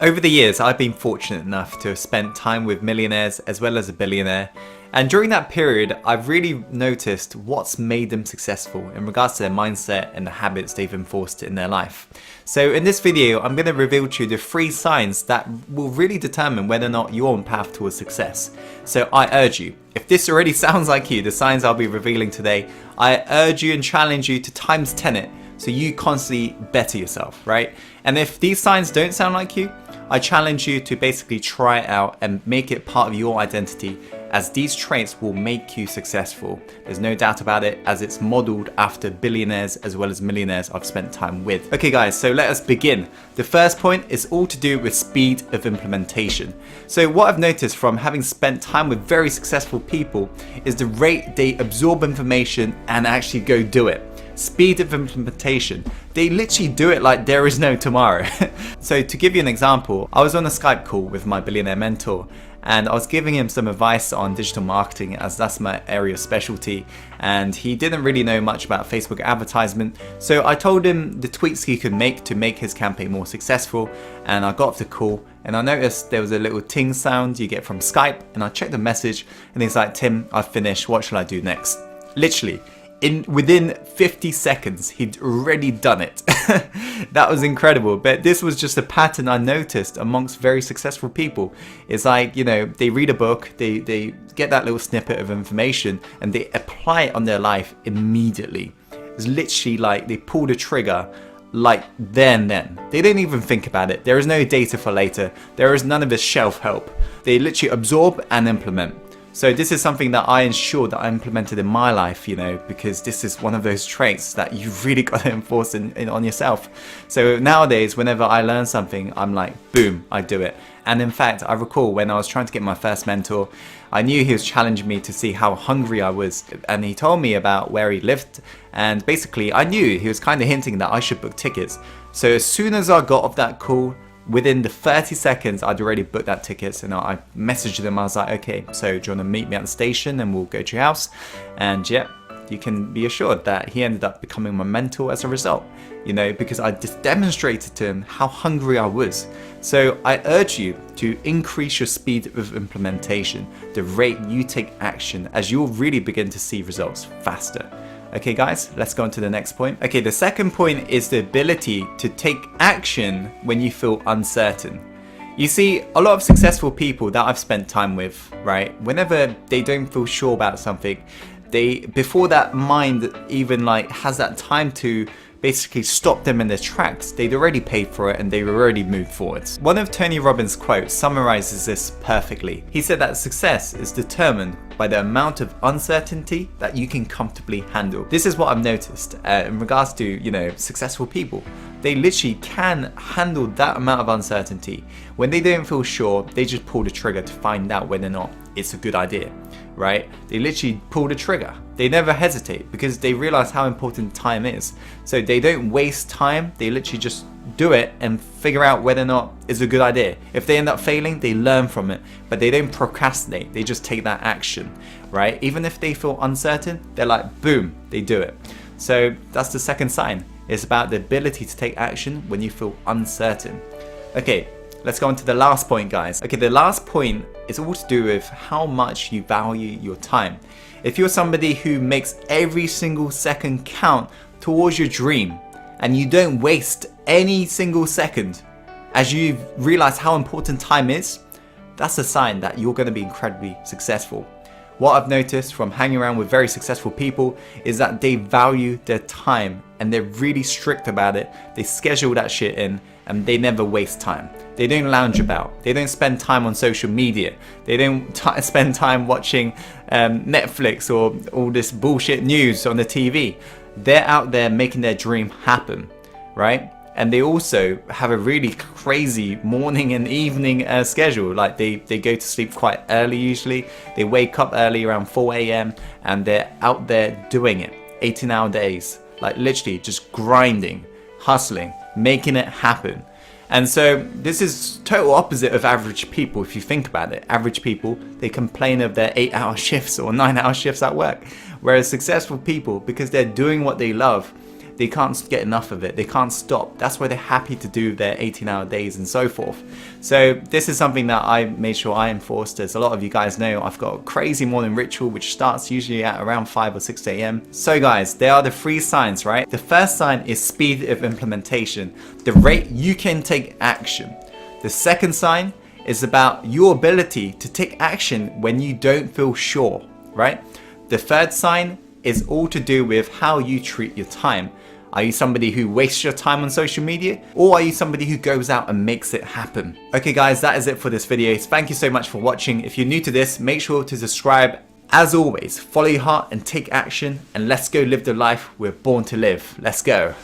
Over the years, I've been fortunate enough to have spent time with millionaires as well as a billionaire. And during that period, I've really noticed what's made them successful in regards to their mindset and the habits they've enforced in their life. So in this video, I'm going to reveal to you the 3 signs that will really determine whether or not you're on path towards success. So I urge you, if this already sounds like you, the signs I'll be revealing today, I urge you and challenge you to times 10 it so you constantly better yourself, right? And if these signs don't sound like you, I challenge you to basically try it out and make it part of your identity, as these traits will make you successful. There's no doubt about it, as it's modeled after billionaires as well as millionaires I've spent time with. Okay guys, so let us begin. The first point is all to do with speed of implementation. So what I've noticed from having spent time with very successful people is the rate they absorb information and actually go do it. Speed of implementation. They literally do it like there is no tomorrow. So to give you an example, I was on a Skype call with my billionaire mentor and I was giving him some advice on digital marketing, as that's my area of specialty, and he didn't really know much about Facebook advertisement. So I told him the tweaks he could make to make his campaign more successful, and I got off the call and I noticed there was a little ting sound you get from Skype, and I checked the message and he's like, "Tim, I've finished, what shall I do next?" Literally within 50 seconds, he'd already done it. That was incredible. But this was just a pattern I noticed amongst very successful people. It's like, you know, they read a book, they get that little snippet of information and they apply it on their life immediately. It's literally like they pull the trigger like then. They don't even think about it. There is no data for later. There is none of this shelf help. They literally absorb and implement. So this is something that I ensure that I implemented in my life, you know, because this is one of those traits that you've really got to enforce on yourself. So nowadays, whenever I learn something, I'm like, boom, I do it. And in fact, I recall when I was trying to get my first mentor, I knew he was challenging me to see how hungry I was. And he told me about where he lived. And basically, I knew he was kind of hinting that I should book tickets. So as soon as I got off that call, within the 30 seconds, I'd already booked that tickets, and I messaged them. I was like, okay, so do you want to meet me at the station and we'll go to your house? And yeah, you can be assured that he ended up becoming my mentor as a result, you know, because I just demonstrated to him how hungry I was. So I urge you to increase your speed of implementation, the rate you take action, as you'll really begin to see results faster. Okay guys, let's go on to the next point. Okay, the second point is the ability to take action when you feel uncertain. You see, a lot of successful people that I've spent time with, right, whenever they don't feel sure about something, before that mind even like has that time to basically stop them in their tracks, they'd already paid for it and they've already moved forwards. One of Tony Robbins' quotes summarizes this perfectly. He said that success is determined by the amount of uncertainty that you can comfortably handle. This is what I've noticed in regards to, you know, successful people. They literally can handle that amount of uncertainty. When they don't feel sure, they just pull the trigger to find out whether or not it's a good idea, right? They literally pull the trigger. They never hesitate because they realize how important time is. So they don't waste time. They literally just do it and figure out whether or not it's a good idea. If they end up failing, they learn from it, but they don't procrastinate. They just take that action, right? Even if they feel uncertain, they're like, boom, they do it. So that's the second sign. It's about the ability to take action when you feel uncertain. Okay, let's go on to the last point, guys. Okay, the last point is all to do with how much you value your time. If you're somebody who makes every single second count towards your dream and you don't waste any single second as you realize how important time is, that's a sign that you're going to be incredibly successful. What I've noticed from hanging around with very successful people is that they value their time and they're really strict about it. They schedule that shit in and they never waste time. They don't lounge about. They don't spend time on social media. They don't spend time watching Netflix or all this bullshit news on the TV. They're out there making their dream happen, right? And they also have a really crazy morning and evening schedule. Like they go to sleep quite early usually. They wake up early around 4 a.m. and they're out there doing it. 18-hour days. Like literally just grinding, hustling, making it happen. And so this is total opposite of average people if you think about it. Average people, they complain of their 8-hour shifts or 9-hour shifts at work. Whereas successful people, because they're doing what they love, they can't get enough of it, they can't stop. That's why they're happy to do their 18-hour days and so forth. So this is something that I made sure I enforced. As a lot of you guys know, I've got a crazy morning ritual which starts usually at around 5 or 6 a.m. So guys, there are the 3 signs, right? The first sign is speed of implementation, the rate you can take action. The second sign is about your ability to take action when you don't feel sure, right? The third sign is all to do with how you treat your time. Are you somebody who wastes your time on social media, or are you somebody who goes out and makes it happen? Okay guys, that is it for this video. Thank you so much for watching. If you're new to this, make sure to subscribe. As always, follow your heart and take action, and let's go live the life we're born to live. Let's go.